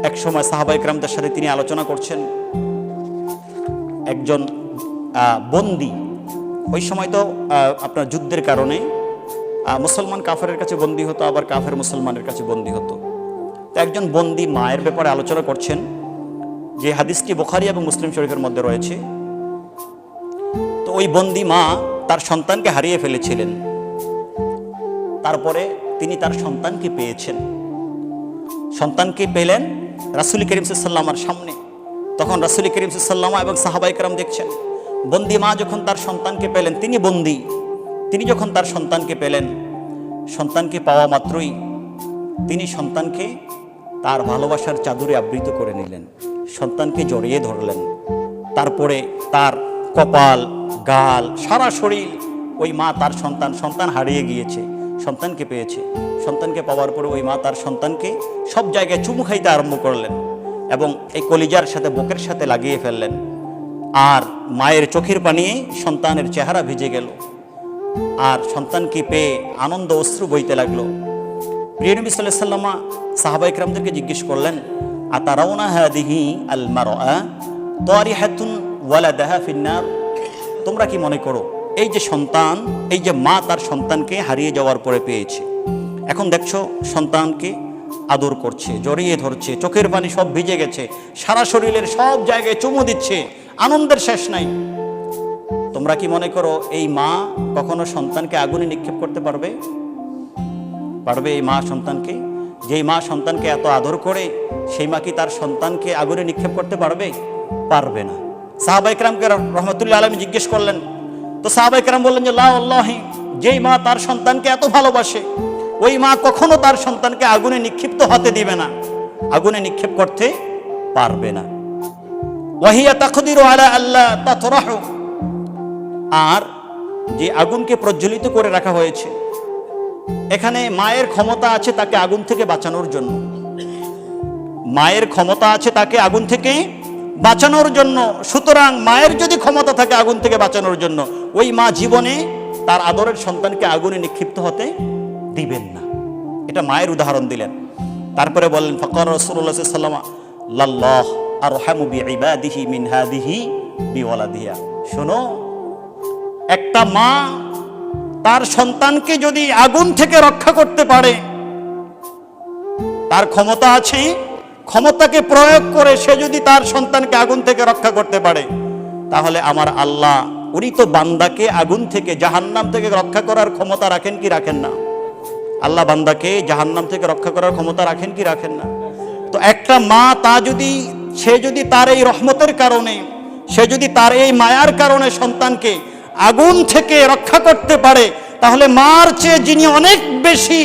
এক সময় সাহাবায়ে কেরামদের সাথে তিনি আলোচনা করছেন। একজন বন্দী, ওই সময় তো আপনার যুদ্ধের কারণে মুসলমান কাফেরের কাছে বন্দী হতো, আবার কাফের মুসলমানের কাছে বন্দী হতো। তো একজন বন্দী মায়ের ব্যাপারে আলোচনা করছেন, যে হাদিসটি বুখারী এবং মুসলিম শরীফের মধ্যে রয়েছে। তো ওই বন্দী মা তার সন্তানকে হারিয়ে ফেলেছিলেন, তারপরে তিনি তার সন্তানকে পেয়েছেন। সন্তানকে পেলেন রাসূল করিম সাল্লাল্লাহু আলাইহি ওয়াসাল্লামের সামনে। তখন রাসূল করিম সাল্লাল্লাহু আলাইহি ওয়াসাল্লাম এবং সাহাবায়ে কেরাম দেখছেন, বন্দী মা যখন তার সন্তানকে পেলেন, তিনি বন্দী, তিনি যখন তার সন্তানকে পেলেন, সন্তানকে পাওয়া মাত্রই তিনি সন্তানকে তার ভালোবাসার চাদরে আবৃত করে নিলেন, সন্তানকে জড়িয়ে ধরলেন। তারপরে তার কপাল, গাল, সারা শরীর, ওই মা তার সন্তান হারিয়ে গিয়েছে, সন্তানকে পেয়েছে। সন্তানকে পাওয়ার পরে ওই মা তার সন্তানকে সব জায়গায় চুমু খাইতে আরম্ভ করলেন এবং এই কলিজার সাথে বুকের সাথে লাগিয়ে ফেললেন। আর মায়ের চোখের পানি সন্তানের চেহারা ভিজে গেল, আর সন্তানকে পেয়ে আনন্দ অশ্রু বইতে লাগলো। প্রিয় নবী সাল্লাল্লাহু আলাইহি ওয়াসাল্লাম সাহাবায়ে কেরামদেরকে জিজ্ঞেস করলেন, আতারাউনা হাদিহি আল মারআ তারিহাতুন ওয়ালাদাহা ফিন্নার, তোমরা কি মনে করো এই যে সন্তান, এই যে মা তার সন্তানকে হারিয়ে যাওয়ার পরে পেয়েছে, এখন দেখছো সন্তানকে আদর করছে, জড়িয়ে ধরছে, চোখের পানি সব ভিজে গেছে, সারা শরীরের সব জায়গায় চুমু দিচ্ছে, আনন্দের শেষ নাই, তোমরা কি মনে করো এই মা কখনো সন্তানকে আগুনে নিক্ষেপ করতে পারবে? এই মা সন্তানকে, যেই মা সন্তানকে এত আদর করে, সেই মা কি তার সন্তানকে আগুনে নিক্ষেপ করতে পারবে না। সাহাবায়ে কেরামকে রহমাতুল্লাহ আলাইহি জিজ্ঞেস করলেন, তো সাহাবায়ে কেরাম বললেন যে লা ওয়াল্লাহি, যেই মা তার সন্তানকে এত ভালোবাসে, ওই মা কখনো তার সন্তানকে আগুনে নিক্ষিপ্ত হতে দিবে না, আগুনে নিক্ষেপ করতে পারবে না। ওয়াহিয়া তাকদিরু আলা আল্লাহ তাতরাহু, আর যে আগুনকে প্রজ্বলিত করে রাখা হয়েছে, এখানে মায়ের ক্ষমতা আছে তাকে আগুন থেকে বাঁচানোর জন্য, মায়ের ক্ষমতা আছে তাকে আগুন থেকে বাঁচানোর জন্য। সুতরাং মায়ের যদি ক্ষমতা থাকে আগুন থেকে বাঁচানোর জন্য, ওই মা জীবনে তার আদরের সন্তানকে আগুনে নিক্ষিপ্ত হতে দিবেন না। এটা মায়ের উদাহরণ দিলেন। তারপরে বললেন, ফাকার রাসূলুল্লাহ সাল্লাল্লাহু আলাইহি ওয়াসাল্লাম লাল্লাহ আরহামু বিইবাদিহি মিন হাদিহি বিওয়ালাদিহা, শোনো, একটা মা তার সন্তানকে যদি আগুন থেকে রক্ষা করতে পারে, তার ক্ষমতা আছে, ক্ষমতাকে প্রয়োগ করে সে যদি তার সন্তানকে আগুন থেকে রক্ষা করতে পারে, তাহলে আমার আল্লাহ, উনি তো বান্দাকে আগুন থেকে, জাহান্নাম থেকে রক্ষা করার ক্ষমতা রাখেন কি রাখেন না? আল্লাহ বান্দাকে জাহান্নাম থেকে রক্ষা করার ক্ষমতা রাখেন কি রাখেন না? তো একটা মা সে যদি তার এই রহমতের কারণে, সে যদি তার এই মায়ার কারণে সন্তানকে আগুন থেকে রক্ষা করতে পারে, তাহলে মার চেয়ে যিনি অনেক বেশি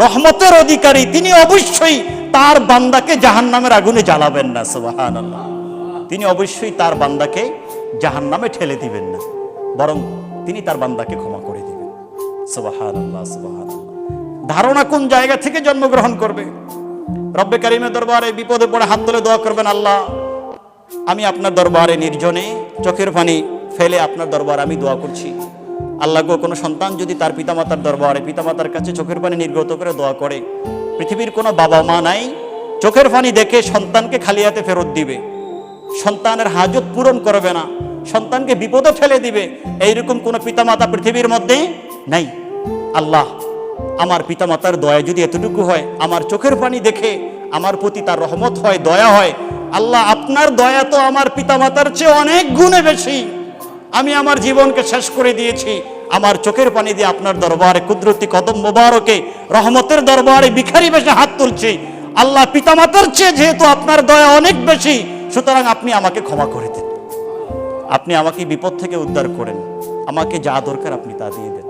রহমতের অধিকারী, তিনি অবশ্যই তার বান্দাকে জাহান্নামের আগুনে জ্বালাবেন না। সুবহানাল্লাহ, তিনি অবশ্যই তার বান্দাকে জাহান্নামে ঠেলে দিবেন না, বরং তিনি তার বান্দাকে ক্ষমা করে দিবেন। সুবহানাল্লাহ, সুবহানাল্লাহ। ধারণা কোন জায়গা থেকে জন্মগ্রহণ করবে? রব্বে কারীমের দরবারে বিপদে পড়ে হাত তুলে দোয়া করবেন, আল্লাহ আমি আপনার দরবারে নির্জনে চোখের পানি ফেলে আপনার দরবারে আমি দোয়া করছি। আল্লাহ গো, কোনো সন্তান যদি তার পিতামাতার দরবারে, পিতামাতার কাছে চোখের পানি নির্গত করে দোয়া করে, পৃথিবীর কোনো বাবা মা নাই চোখের পানি দেখে সন্তানকে খালি হাতে ফেরত দিবে, সন্তানের হাজত পূরণ করবে না, সন্তানকে বিপদে ফেলে দিবে, এইরকম কোনো পিতামাতা পৃথিবীর মধ্যে নাই। আল্লাহ, আমার পিতামাতার দয়া যদি এতটুকু হয়, আমার চোখের পানি দেখে আমার প্রতি তার রহমত হয়, দয়া হয়, আল্লাহ আপনার দয়া তো আমার পিতামাতার চেয়ে অনেক গুণে বেশি, আমি আমার জীবনকে শেষ করে দিয়েছি, আমার চোখের পানি দিয়ে আপনার দরবারে কুদরতি কদম মোবারকে রহমতের দরবারে ভিখারি বেশে হাত তুলছি। আল্লাহ, পিতামাতার চেয়ে যেহেতু আপনার দয়া অনেক বেশি, সুতরাং আপনি আমাকে ক্ষমা করে দেন, আপনি আমাকে বিপদ থেকে উদ্ধার করেন, আমাকে যা দরকার আপনি তা দিয়ে দেন।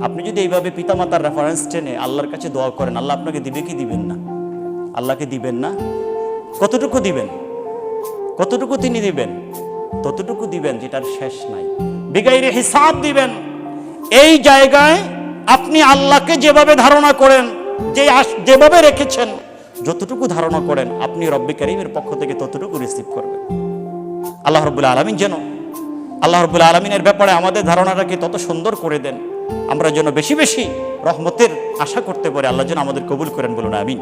আপনি যদি এইভাবে পিতামাতার রেফারেন্স টেনে আল্লাহর কাছে দোয়া করেন, আল্লাহ আপনাকে দিবে কি দিবেন না? আল্লাহকে দিবেন না? কতটুকু দিবেন? কতটুকু তিনি দিবেন? ততটুকু দিবেন যেটার শেষ নাই, বিগাইরে হিসাব দিবেন। এই জায়গায় আপনি আল্লাহকে যেভাবে ধারণা করেন, যেভাবে রেখেছেন, যতটুকু ধারণা করেন আপনি রব্বে কারীমের পক্ষ থেকে ততটুকু রিসিভ করবেন। আল্লাহ রাব্বুল আলামিন যেন আল্লাহ রাব্বুল আলামিনের ব্যাপারে আমাদের ধারণাটাকে তত সুন্দর করে দেন, আমরা যেন বেশি বেশি রহমতের আশা করতে পারি। আল্লাহ যেন আমাদের কবুল করেন, বলুন আমিন।